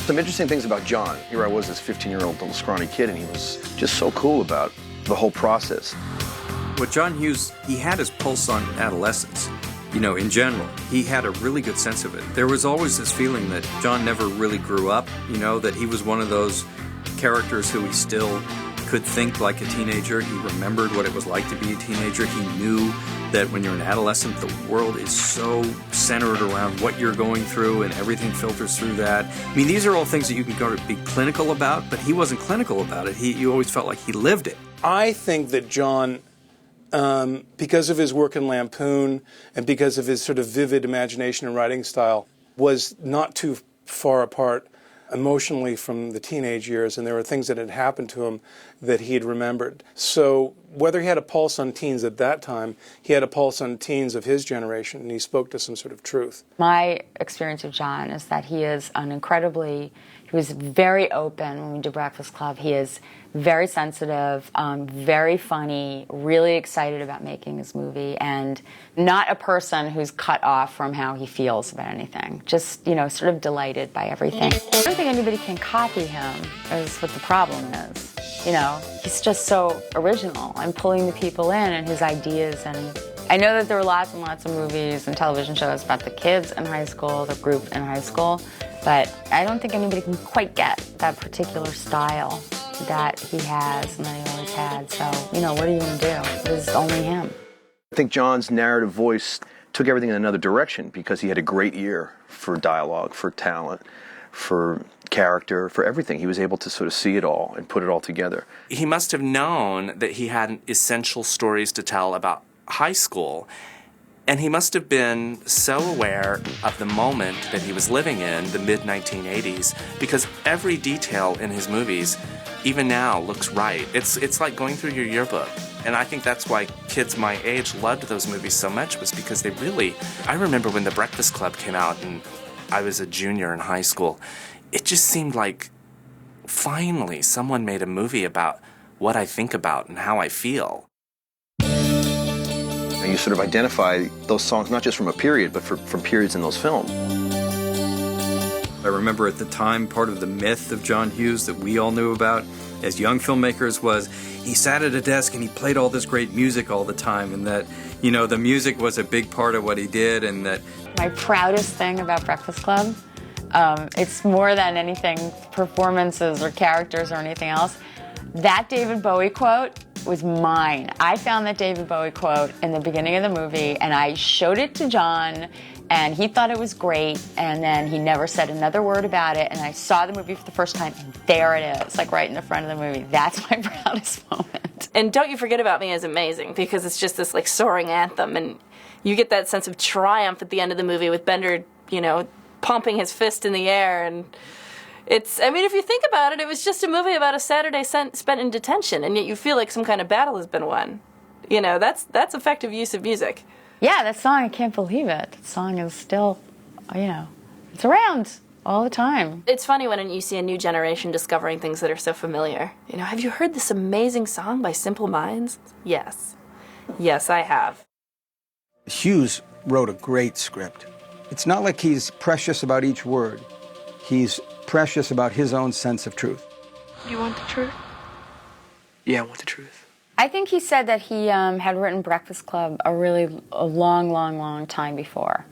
Some interesting things about John. Here I was, this 15-year-old little scrawny kid, and he was just so cool about the whole process. With John Hughes, he had his pulse on adolescence. You know, in general, he had a really good sense of it. There was always this feeling that John never really grew up, you know, that he was one of those characters who he still could think like a teenager. He remembered what it was like to be a teenager. He knew that when you're an adolescent, the world is so centered around what you're going through and everything filters through that. I mean, these are all things that you can go to be clinical about, but he wasn't clinical about it. You always felt like he lived it. I think that John, because of his work in Lampoon and because of his sort of vivid imagination and writing style, was not too far apart emotionally from the teenage years, and there were things that had happened to him that he had remembered. So whether he had a pulse on teens at that time, he had a pulse on teens of his generation, and he spoke to some sort of truth. My experience with John is that he was very open when we did Breakfast Club. He is very sensitive, very funny, really excited about making his movie, and not a person who's cut off from how he feels about anything. Just, you know, sort of delighted by everything. I don't think anybody can copy him, is what the problem is. You know, he's just so original and pulling the people in and his ideas. And I know that there were lots and lots of movies and television shows about the kids in high school, the group in high school, but I don't think anybody can quite get that particular style that he has and that he always had. So, you know, what are you going to do? It is only him. I think John's narrative voice took everything in another direction because he had a great ear for dialogue, for talent, for character, for everything. He was able to sort of see it all and put it all together. He must have known that he had essential stories to tell about high school, and he must have been so aware of the moment that he was living in, the mid-1980s, because every detail in his movies, even now, looks right. It's like going through your yearbook. And I think that's why kids my age loved those movies so much, was because they really... I remember when The Breakfast Club came out and I was a junior in high school, it just seemed like finally someone made a movie about what I think about and how I feel. You sort of identify those songs not just from a period, but from periods in those films. I remember at the time, part of the myth of John Hughes that we all knew about as young filmmakers was he sat at a desk and he played all this great music all the time, and that, you know, the music was a big part of what he did, and that... My proudest thing about Breakfast Club, it's more than anything, performances or characters or anything else, that David Bowie quote was mine. I found that David Bowie quote in the beginning of the movie, and I showed it to John, and he thought it was great, and then he never said another word about it, and I saw the movie for the first time, and there it is, like right in the front of the movie. That's my proudest moment. And Don't You Forget About Me is amazing, because it's just this like soaring anthem, and you get that sense of triumph at the end of the movie with Bender, you know, pumping his fist in the air, and it's, I mean, if you think about it, it was just a movie about a Saturday spent in detention, and yet you feel like some kind of battle has been won. You know, that's effective use of music. Yeah, that song, I can't believe it. That song is still, you know, it's around all the time. It's funny when you see a new generation discovering things that are so familiar. You know, have you heard this amazing song by Simple Minds? Yes. Yes, I have. Hughes wrote a great script. It's not like he's precious about each word. He's precious about his own sense of truth. You want the truth? Yeah, I want the truth. I think he said that he had written Breakfast Club a long time before,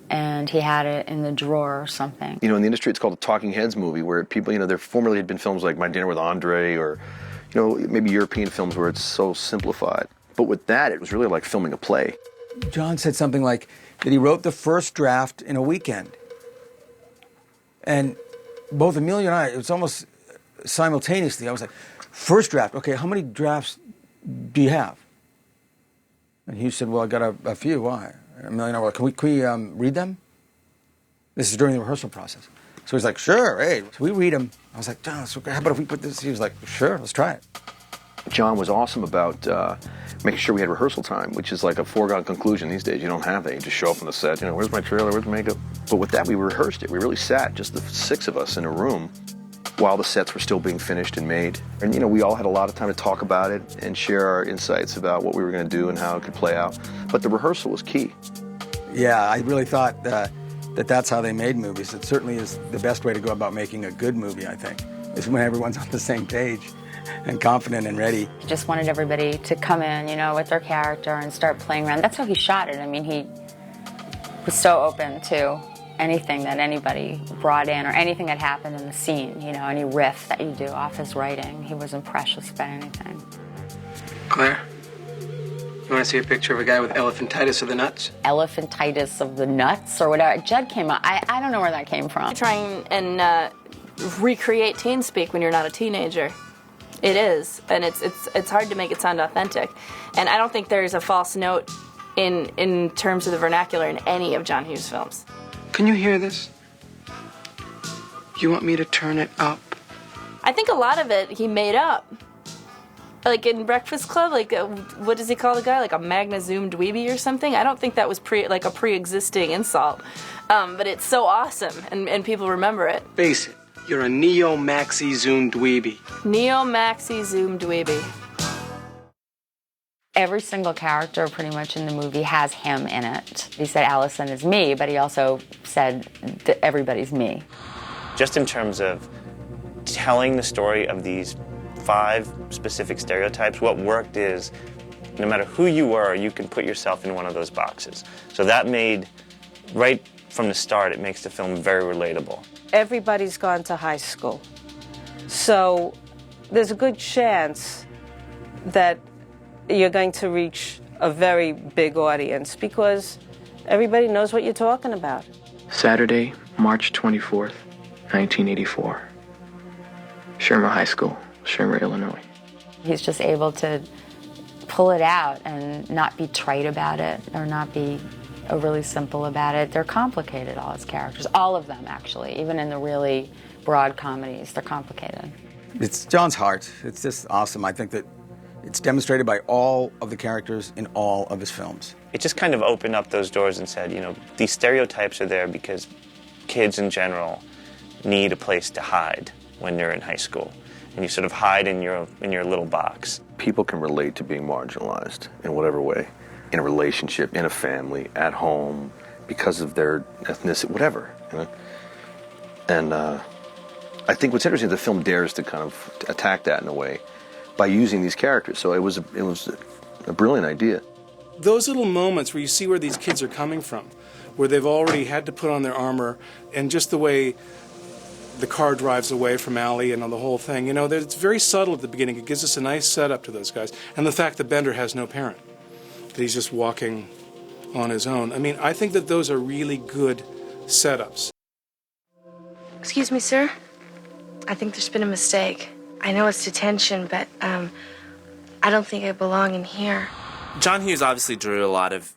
and he had it in the drawer or something. You know, in the industry, it's called a talking heads movie, where people, you know, there formerly had been films like My Dinner with Andre, or, you know, maybe European films where it's so simplified. But with that, it was really like filming a play. John said something like that he wrote the first draft in a weekend. And both Emilio and I, it was almost simultaneously. I was like, first draft, okay, how many drafts do you have? And he said, well, I got a few. Why? Emilio and I were like, can we read them? This is during the rehearsal process. So he's like, sure, hey. So we read them. I was like, John, so how about if we put this? He was like, sure, let's try it. John was awesome about making sure we had rehearsal time, which is like a foregone conclusion these days. You don't have that. You just show up on the set, you know, where's my trailer, where's the makeup? But with that, we rehearsed it. We really sat, just the 6 of us in a room, while the sets were still being finished and made. And, you know, we all had a lot of time to talk about it and share our insights about what we were going to do and how it could play out. But the rehearsal was key. Yeah, I really thought that that's how they made movies. It certainly is the best way to go about making a good movie, I think, is when everyone's on the same page and confident and ready. He just wanted everybody to come in, you know, with their character and start playing around. That's how he shot it. I mean, he was so open to anything that anybody brought in or anything that happened in the scene, you know, any riff that you do off his writing. He wasn't precious about anything. Claire, you want to see a picture of a guy with elephantitis of the nuts? Elephantitis of the nuts or whatever. Judd came up. I don't know where that came from. Trying and recreate teen speak when you're not a teenager. It is, and it's hard to make it sound authentic. And I don't think there's a false note in terms of the vernacular in any of John Hughes' films. Can you hear this? You want me to turn it up? I think a lot of it he made up. Like in Breakfast Club, like what does he call the guy? Like a Magna Zoom dweeby or something? I don't think that was a pre-existing insult. But it's so awesome, and people remember it. Face it, you're a neo-maxi zoom dweeby. Neo-maxi zoom dweeby. Every single character pretty much in the movie has him in it. He said Allison is me, but he also said that everybody's me. Just in terms of telling the story of these 5 specific stereotypes, what worked is no matter who you were, you can put yourself in one of those boxes. So that made, right from the start, it makes the film very relatable. Everybody's gone to high school. So there's a good chance that you're going to reach a very big audience because everybody knows what you're talking about. Saturday, March 24th, 1984. Shermer High School, Shermer, Illinois. He's just able to pull it out and not be trite about it or not be overly simple about it. They're complicated, all his characters. All of them, actually. Even in the really broad comedies, they're complicated. It's John's heart. It's just awesome. I think that it's demonstrated by all of the characters in all of his films. It just kind of opened up those doors and said, you know, these stereotypes are there because kids in general need a place to hide when they're in high school. And you sort of hide in your little box. People can relate to being marginalized in whatever way, in a relationship, in a family, at home, because of their ethnicity, whatever. You know? And I think what's interesting is the film dares to kind of attack that in a way by using these characters. So it was a brilliant idea. Those little moments where you see where these kids are coming from, where they've already had to put on their armor, and just the way the car drives away from Ally and on the whole thing, you know, it's very subtle at the beginning. It gives us a nice setup to those guys. And the fact that Bender has no parent, that he's just walking on his own. I mean, I think that those are really good setups. Excuse me, sir. I think there's been a mistake. I know it's detention, but I don't think I belong in here. John Hughes obviously drew a lot of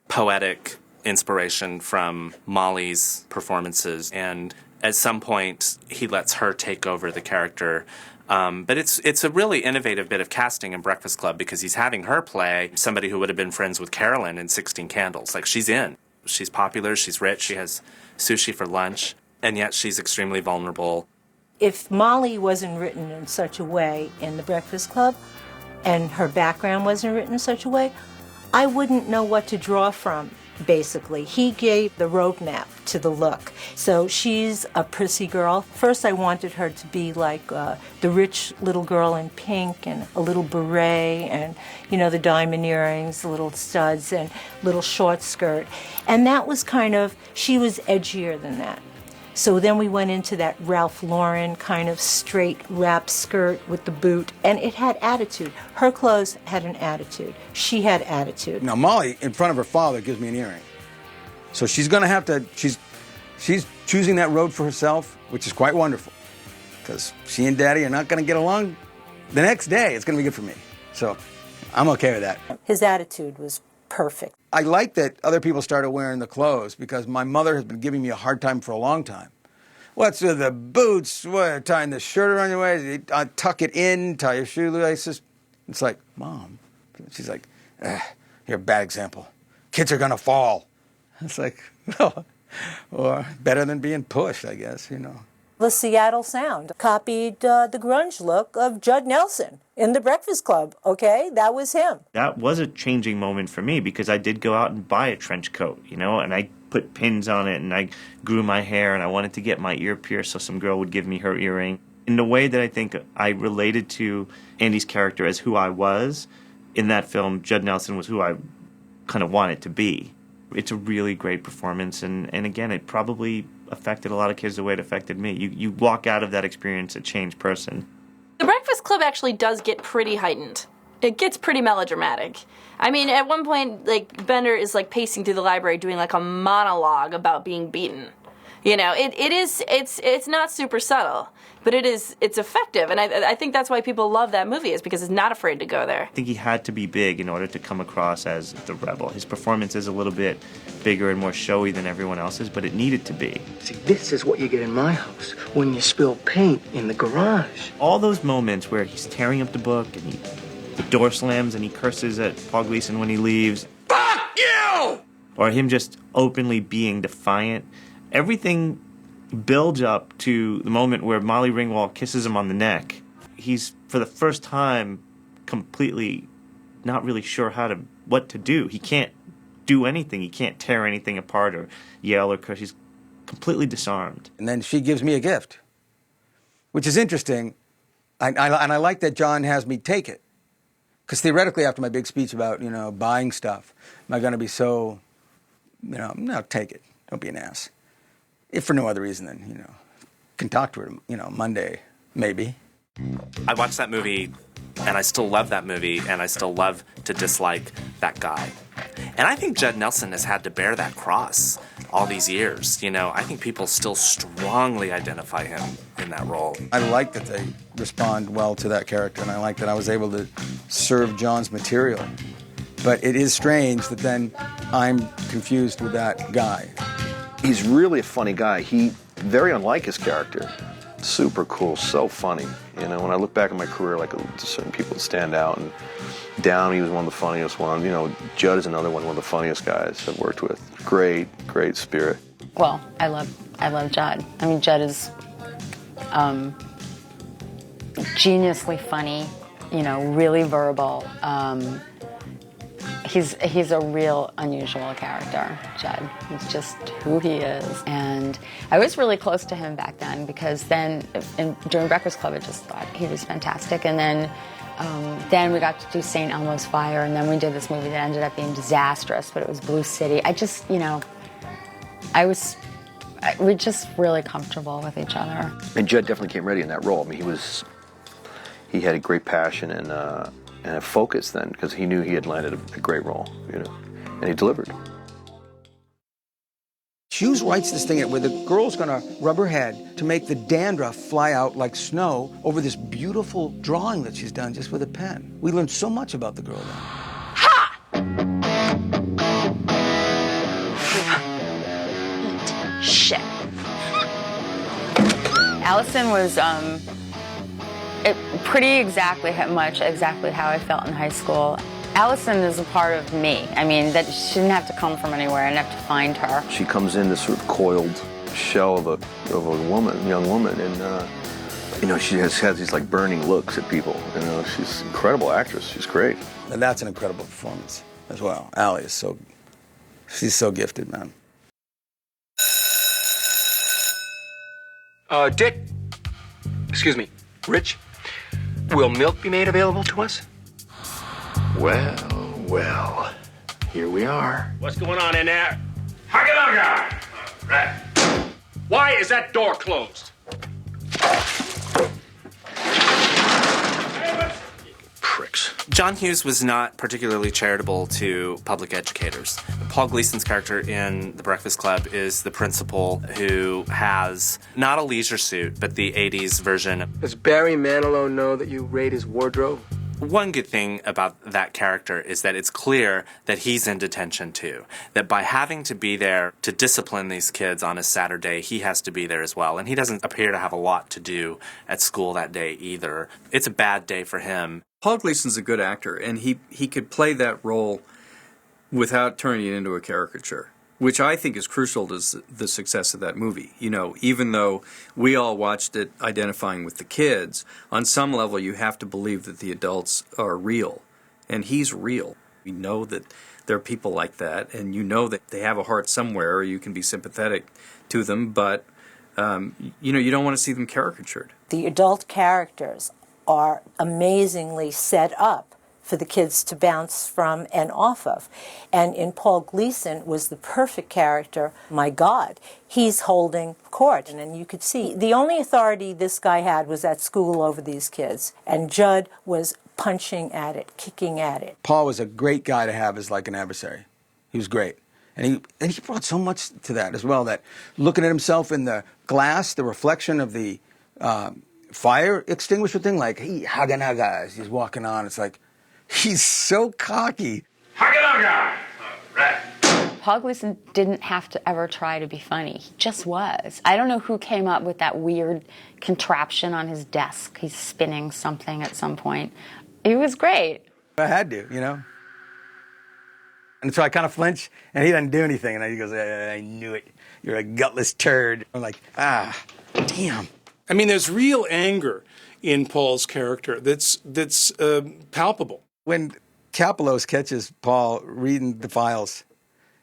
poetic inspiration from Molly's performances, and at some point he lets her take over the character. But it's a really innovative bit of casting in Breakfast Club because he's having her play somebody who would have been friends with Carolyn in 16 Candles. Like, she's in. She's popular, she's rich, she has sushi for lunch, and yet she's extremely vulnerable. If Molly wasn't written in such a way in The Breakfast Club, and her background wasn't written in such a way, I wouldn't know what to draw from, basically. He gave the roadmap to the look. So she's a prissy girl. First I wanted her to be like the rich little girl in pink and a little beret and, you know, the diamond earrings, the little studs and little short skirt. And that was kind of, she was edgier than that. So then we went into that Ralph Lauren kind of straight wrap skirt with the boot, and it had attitude. Her clothes had an attitude. She had attitude. Now, Molly, in front of her father, gives me an earring. So she's going to have to, she's choosing that road for herself, which is quite wonderful, because she and Daddy are not going to get along the next day. It's going to be good for me. So I'm okay with that. His attitude was perfect. I like that other people started wearing the clothes because my mother has been giving me a hard time for a long time. What's with the boots? What, tying the shirt around your waist? Tuck it in, tie your shoelaces. It's like, Mom. She's like, you're a bad example. Kids are going to fall. It's like, well, or better than being pushed, I guess, you know. The Seattle Sound copied the grunge look of Judd Nelson in The Breakfast Club, okay? That was him. That was a changing moment for me because I did go out and buy a trench coat, you know, and I put pins on it, and I grew my hair, and I wanted to get my ear pierced so some girl would give me her earring. In the way that I think I related to Andy's character as who I was, in that film, Judd Nelson was who I kind of wanted to be. It's a really great performance, and again, it probably affected a lot of kids the way it affected me. You walk out of that experience a changed person. The Breakfast Club actually does get pretty heightened. It gets pretty melodramatic. I mean, at one point, like, Bender is, like, pacing through the library doing, like, a monologue about being beaten. You know, it's not super subtle, but it's effective, and I think that's why people love that movie, is because it's not afraid to go there. I think he had to be big in order to come across as the rebel. His performance is a little bit bigger and more showy than everyone else's, but it needed to be. See, this is what you get in my house when you spill paint in the garage. All those moments where he's tearing up the book and the door slams and he curses at Paul Gleason when he leaves. Fuck you! Or him just openly being defiant. Everything builds up to the moment where Molly Ringwald kisses him on the neck. He's, for the first time, completely not really sure what to do. He can't do anything. He can't tear anything apart or yell or curse. He's completely disarmed. And then she gives me a gift, which is interesting. And I like that John has me take it. Because theoretically, after my big speech about, buying stuff, am I going to be so, no, take it. Don't be an ass. If for no other reason than, can talk to her, Monday, maybe. I watched that movie, and I still love that movie, and I still love to dislike that guy. And I think Judd Nelson has had to bear that cross all these years. I think people still strongly identify him in that role. I like that they respond well to that character, and I like that I was able to serve John's material. But it is strange that then I'm confused with that guy. He's really a funny guy. He very unlike his character. Super cool, so funny. When I look back at my career, like certain people stand out, and Downey was one of the funniest ones. Judd is another one of the funniest guys I've worked with. Great spirit. Well, I love Judd. I mean, Judd is geniusly funny. Really verbal. He's a real unusual character, Judd. It's just who he is. And I was really close to him back then because during Breakfast Club, I just thought he was fantastic. And then we got to do St. Elmo's Fire, and then we did this movie that ended up being disastrous, but it was Blue City. We're just really comfortable with each other. And Judd definitely came ready in that role. I mean, he had a great passion and a focus then, because he knew he had landed a great role, and he delivered. Hughes writes this thing where the girl's going to rub her head to make the dandruff fly out like snow over this beautiful drawing that she's done just with a pen. We learned so much about the girl then. Ha! Eat shit. Allison was pretty exactly how I felt in high school. Allison is a part of me. I mean, that she didn't have to come from anywhere. I didn't have to find her. She comes in this sort of coiled shell of a young woman, and she has these like burning looks at people. She's an incredible actress. She's great. And that's an incredible performance as well. Ally is she's so gifted, man. Dick, excuse me, Rich, will milk be made available to us? Well, here we are. What's going on in there? Huggy Right. Why is that door closed? Pricks. John Hughes was not particularly charitable to public educators. Paul Gleason's character in The Breakfast Club is the principal who has not a leisure suit, but the 80s version. Does Barry Manilow know that you raid his wardrobe? One good thing about that character is that it's clear that he's in detention too. That by having to be there to discipline these kids on a Saturday, he has to be there as well. And he doesn't appear to have a lot to do at school that day either. It's a bad day for him. Paul Gleason's a good actor, and he could play that role without turning it into a caricature, which I think is crucial to the success of that movie. Even though we all watched it identifying with the kids, on some level you have to believe that the adults are real, and he's real. We know that there are people like that, and you know that they have a heart somewhere, or you can be sympathetic to them, but you don't want to see them caricatured. The adult characters are amazingly set up for the kids to bounce from and off of. And in Paul Gleason was the perfect character. My God, he's holding court. And then you could see the only authority this guy had was at school over these kids. And Judd was punching at it, kicking at it. Paul was a great guy to have as like an adversary. He was great. And he brought so much to that as well, that looking at himself in the glass, the reflection of the fire extinguisher thing, like, he haga as he's walking on. It's like, he's so cocky. Haga-naga! Right. Paul Gleason didn't have to ever try to be funny. He just was. I don't know who came up with that weird contraption on his desk. He's spinning something at some point. He was great. I had to, And so I kind of flinch, and he doesn't do anything. And he goes, I knew it. You're a gutless turd. I'm like, damn. I mean, there's real anger in Paul's character that's palpable. When Kapelos catches Paul reading the files,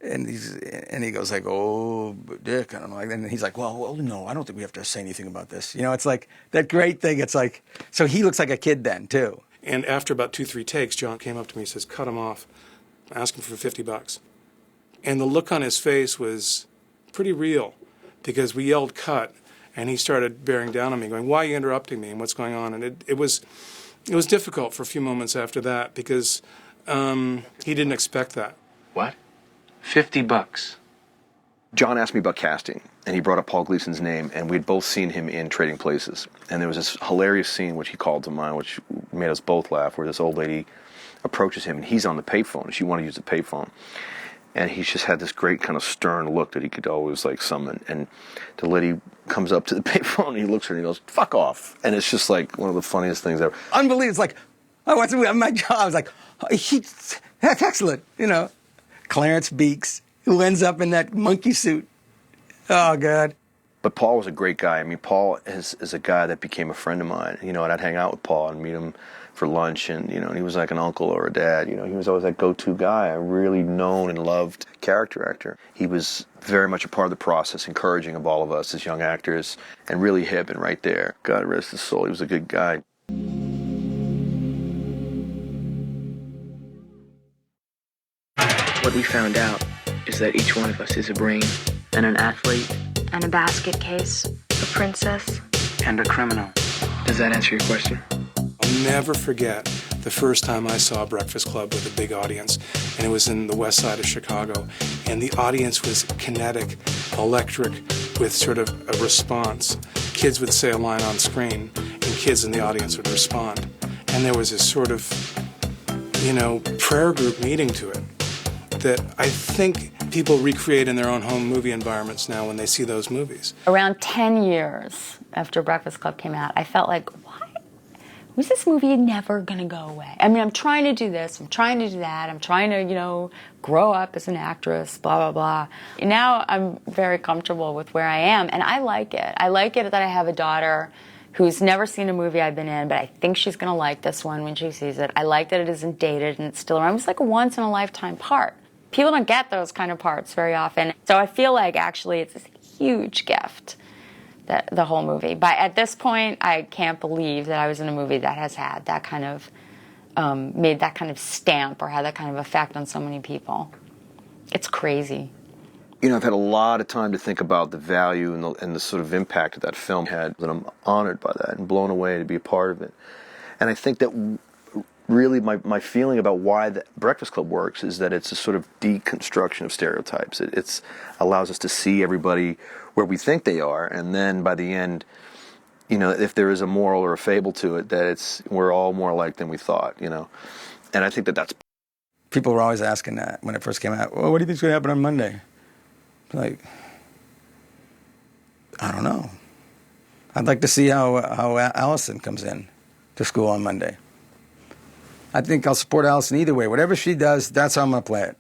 and he goes like, "Oh, Dick," and I'm like, and he's like, well, no, I don't think we have to say anything about this. It's like that great thing. It's like, so he looks like a kid then too. And after about 2-3 takes, John came up to me and says, "Cut him off. Ask him for $50." And the look on his face was pretty real, because we yelled "cut," and he started bearing down on me, going, "Why are you interrupting me? And what's going on?" And it was difficult for a few moments after that, because he didn't expect that. What? $50. John asked me about casting, and he brought up Paul Gleason's name, and we'd both seen him in Trading Places. And there was this hilarious scene which he called to mind, which made us both laugh, where this old lady approaches him, and he's on the payphone, and she wanted to use the payphone. And he's just had this great kind of stern look that he could always like summon. And the lady comes up to the payphone, and he looks at her and he goes, "Fuck off." And it's just like one of the funniest things ever. Unbelievable. It's like, I want to have my job. I was like, that's excellent. Clarence Beeks, who ends up in that monkey suit. Oh, God. But Paul was a great guy. I mean, Paul is a guy that became a friend of mine. And I'd hang out with Paul and meet him for lunch, and and he was like an uncle or a dad. He was always that go-to guy, a really known and loved character actor. He was very much a part of the process, encouraging of all of us as young actors, and really hip and right there. God rest his soul. He was a good guy. What we found out is that each one of us is a brain and an athlete And a basket case, a princess. and a criminal. Does that answer your question? I'll never forget the first time I saw Breakfast Club with a big audience, and it was in the west side of Chicago, and the audience was kinetic, electric, with sort of a response. Kids would say a line on screen, and kids in the audience would respond. And there was this sort of, prayer group meeting to it that I think people recreate in their own home movie environments now when they see those movies. Around 10 years after Breakfast Club came out, I felt like, why was this movie never going to go away? I mean, I'm trying to do this, I'm trying to do that, I'm trying to, grow up as an actress, blah, blah, blah. Now I'm very comfortable with where I am, and I like it. I like it that I have a daughter who's never seen a movie I've been in, but I think she's going to like this one when she sees it. I like that it isn't dated and it's still around. It's like a once-in-a-lifetime part. People don't get those kind of parts very often. So I feel like actually it's a huge gift, the whole movie. But at this point, I can't believe that I was in a movie that has had that kind of, made that kind of stamp or had that kind of effect on so many people. It's crazy. I've had a lot of time to think about the value and the sort of impact that film had, and I'm honored by that and blown away to be a part of it. And I think that really my feeling about why the Breakfast Club works is that it's a sort of deconstruction of stereotypes. It allows us to see everybody where we think they are, and then by the end, if there is a moral or a fable to it, that we're all more alike than we thought, And I think that's... People were always asking that when it first came out, well, what do you think's going to happen on Monday? Like, I don't know. I'd like to see how Allison comes in to school on Monday. I think I'll support Allison either way. Whatever she does, that's how I'm going to play it.